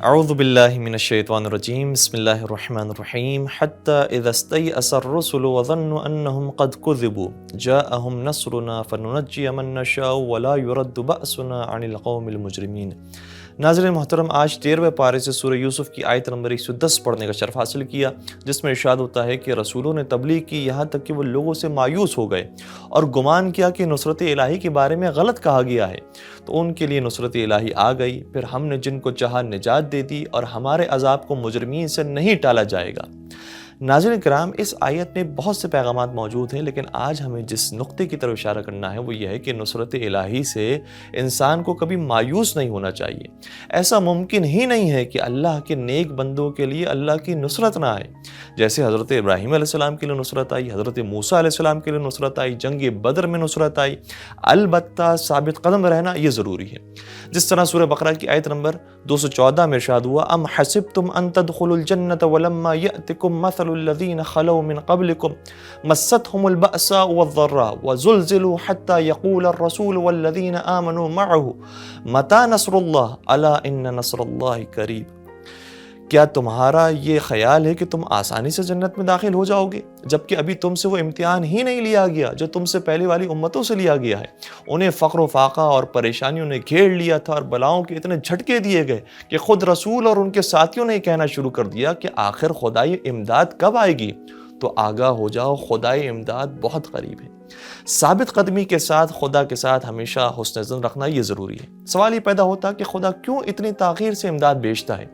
اعوذ باللہ من الشیطان الرجیم بسم اللہ الرحمن الرحیم حتی اذا استیأس الرسل وظنوا انہم قد کذبوا جاءہم نصرنا فننجی من نشاء ولا يرد بأسنا عن القوم المجرمین۔ ناظرین محترم، آج 13ویں پارے سے سورہ یوسف کی آیت نمبر 110 پڑھنے کا شرف حاصل کیا، جس میں ارشاد ہوتا ہے کہ رسولوں نے تبلیغ کی یہاں تک کہ وہ لوگوں سے مایوس ہو گئے اور گمان کیا کہ نصرت الہی کے بارے میں غلط کہا گیا ہے، تو ان کے لیے نصرت الہی آ گئی، پھر ہم نے جن کو چاہا نجات دے دی اور ہمارے عذاب کو مجرمین سے نہیں ٹالا جائے گا۔ ناظرین کرام، اس آیت میں بہت سے پیغامات موجود ہیں، لیکن آج ہمیں جس نقطے کی طرف اشارہ کرنا ہے وہ یہ ہے کہ نصرت الہی سے انسان کو کبھی مایوس نہیں ہونا چاہیے۔ ایسا ممکن ہی نہیں ہے کہ اللہ کے نیک بندوں کے لیے اللہ کی نصرت نہ آئے۔ جیسے حضرت ابراہیم علیہ السلام کے لیے نصرت آئی، حضرت موسیٰ علیہ السلام کے لیے نصرت آئی، جنگ بدر میں نصرت آئی، البتہ ثابت قدم رہنا یہ ضروری ہے۔ جس طرح سورہ بقرہ کی آیت نمبر 214 میں ارشاد ہوا، ام حسبتم ان تدخلوا الجنة ولما يأتكم مثل الذين خلوا من قبلكم مستهم البأساء والضراء وزلزلوا حتى يقول الرسول والذين آمنوا معه متى نصر الله ألا إن نصر الله قريب۔ کیا تمہارا یہ خیال ہے کہ تم آسانی سے جنت میں داخل ہو جاؤ گے، جبکہ ابھی تم سے وہ امتحان ہی نہیں لیا گیا جو تم سے پہلے والی امتوں سے لیا گیا ہے؟ انہیں فقر و فاقہ اور پریشانیوں نے گھیر لیا تھا اور بلاؤں کے اتنے جھٹکے دیے گئے کہ خود رسول اور ان کے ساتھیوں نے کہنا شروع کر دیا کہ آخر خدائی امداد کب آئے گی؟ تو آگاہ ہو جاؤ، خدائی امداد بہت قریب ہے۔ ثابت قدمی کے ساتھ خدا کے ساتھ ہمیشہ حسن ظن رکھنا یہ ضروری ہے۔ سوال یہ پیدا ہوتا کہ خدا کیوں اتنی تاخیر سے امداد بھیجتا ہے؟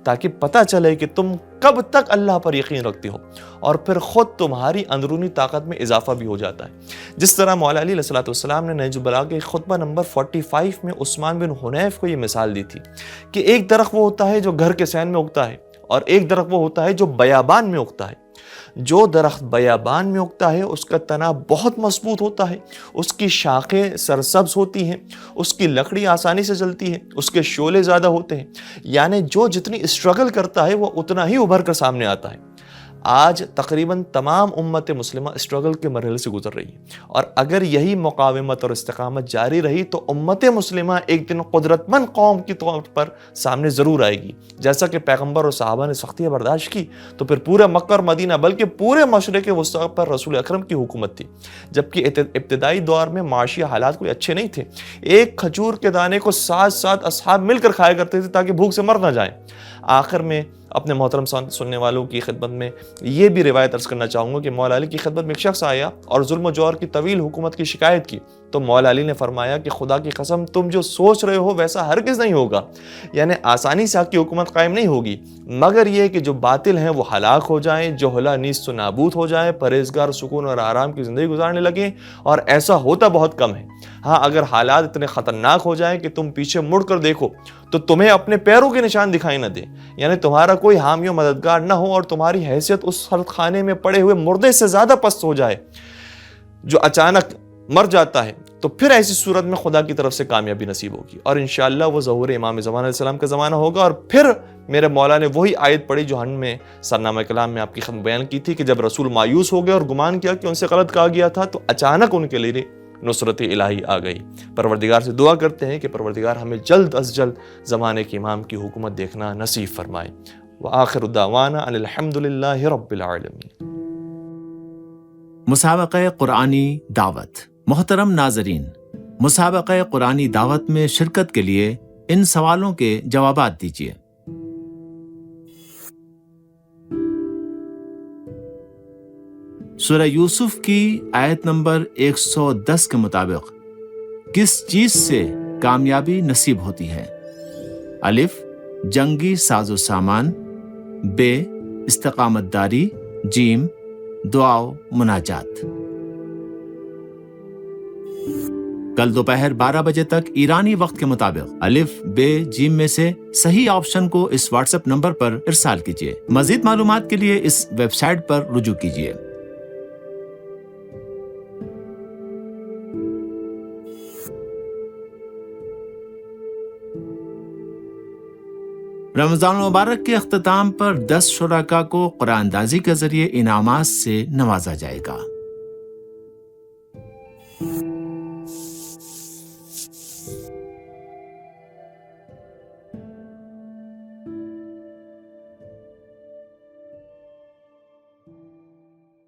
تاکہ پتہ چلے کہ تم کب تک اللہ پر یقین رکھتے ہو، اور پھر خود تمہاری اندرونی طاقت میں اضافہ بھی ہو جاتا ہے۔ جس طرح مولا علی علیہ السلام نے نہج البلاغہ کے خطبہ نمبر 45 میں عثمان بن حنیف کو یہ مثال دی تھی کہ ایک درخت وہ ہوتا ہے جو گھر کے صحن میں اگتا ہے، اور ایک درخت وہ ہوتا ہے جو بیابان میں اگتا ہے۔ جو درخت بیابان میں اگتا ہے اس کا تنا بہت مضبوط ہوتا ہے، اس کی شاخیں سرسبز ہوتی ہیں، اس کی لکڑی آسانی سے جلتی ہے، اس کے شعلے زیادہ ہوتے ہیں، یعنی جو جتنی اسٹرگل کرتا ہے وہ اتنا ہی ابھر کر سامنے آتا ہے۔ آج تقریباً تمام امت مسلمہ اسٹرگل کے مرحلے سے گزر رہی ہے، اور اگر یہی مقاومت اور استقامت جاری رہی تو امت مسلمہ ایک دن قدرت مند قوم کے طور پر سامنے ضرور آئے گی۔ جیسا کہ پیغمبر اور صحابہ نے سختیاں برداشت کی تو پھر پورے مکہ اور مدینہ بلکہ پورے مشرق وسطیٰ پر رسول اکرم کی حکومت تھی، جبکہ ابتدائی دور میں معاشی حالات کوئی اچھے نہیں تھے۔ ایک کھجور کے دانے کو 7 اصحاب مل کر کھایا کرتے تھے تاکہ بھوک سے مر نہ جائیں۔ آخر میں اپنے محترم سننے والوں کی خدمت میں یہ بھی روایت عرض کرنا چاہوں گا کہ مولا علی کی خدمت میں ایک شخص آیا اور ظلم و جور کی طویل حکومت کی شکایت کی، تو مولا علی نے فرمایا کہ خدا کی قسم تم جو سوچ رہے ہو ویسا ہرگز نہیں ہوگا، یعنی آسانی سے آپ کی حکومت قائم نہیں ہوگی، مگر یہ کہ جو باطل ہیں وہ ہلاک ہو جائیں، جہلا نیست و نابود ہو جائیں، پرہیزگار سکون اور آرام کی زندگی گزارنے لگیں، اور ایسا ہوتا بہت کم ہے۔ ہاں، اگر حالات اتنے خطرناک ہو جائیں کہ تم پیچھے مڑ کر دیکھو تو تمہیں اپنے پیروں کے نشان دکھائی نہ دے، یعنی تمہارا کوئی حامی و مددگار نہ ہو اور تمہاری حیثیت اس سرد خانے میں پڑے ہوئے مردے سے زیادہ پست ہو جائے جو اچانک مر جاتا ہے، تو پھر ایسی صورت میں خدا کی طرف سے کامیابی نصیب ہوگی، اور انشاءاللہ وہ ظہور امام زمان علیہ السلام کا زمانہ ہوگا۔ اور پھر میرے مولا نے وہی آیت پڑھی جو ہم میں سرنامہ کلام میں آپ کی خدمت بیان کی تھی کہ جب رسول مایوس ہو گئے اور گمان کیا کہ ان سے غلط کہا گیا تھا تو اچانک ان کے لیے نصرت الہی آ گئی۔ پروردگار سے دعا کرتے ہیں کہ پروردگار ہمیں جلد از جلد زمانے کے امام کی حکومت دیکھنا نصیب فرمائے۔ وآخر دعوانا ان الحمد للہ رب العالمین۔ مسابقہ قرآنی دعوت۔ محترم ناظرین، مسابقہ قرآنی دعوت میں شرکت کے لیے ان سوالوں کے جوابات دیجیے۔ سورہ یوسف کی آیت نمبر 110 کے مطابق کس چیز سے کامیابی نصیب ہوتی ہے؟ الف، جنگی ساز و سامان، بے، استقامت داری، جیم، دعا و مناجات۔ کل دوپہر 12 بجے تک ایرانی وقت کے مطابق الف، بے، جیم میں سے صحیح آپشن کو اس واٹس ایپ نمبر پر ارسال کیجیے۔ مزید معلومات کے لیے اس ویب سائٹ پر رجوع کیجیے۔ رمضان المبارک کے اختتام پر 10 شرکاء کو قرآن اندازی کے ذریعے انعامات سے نوازا جائے گا۔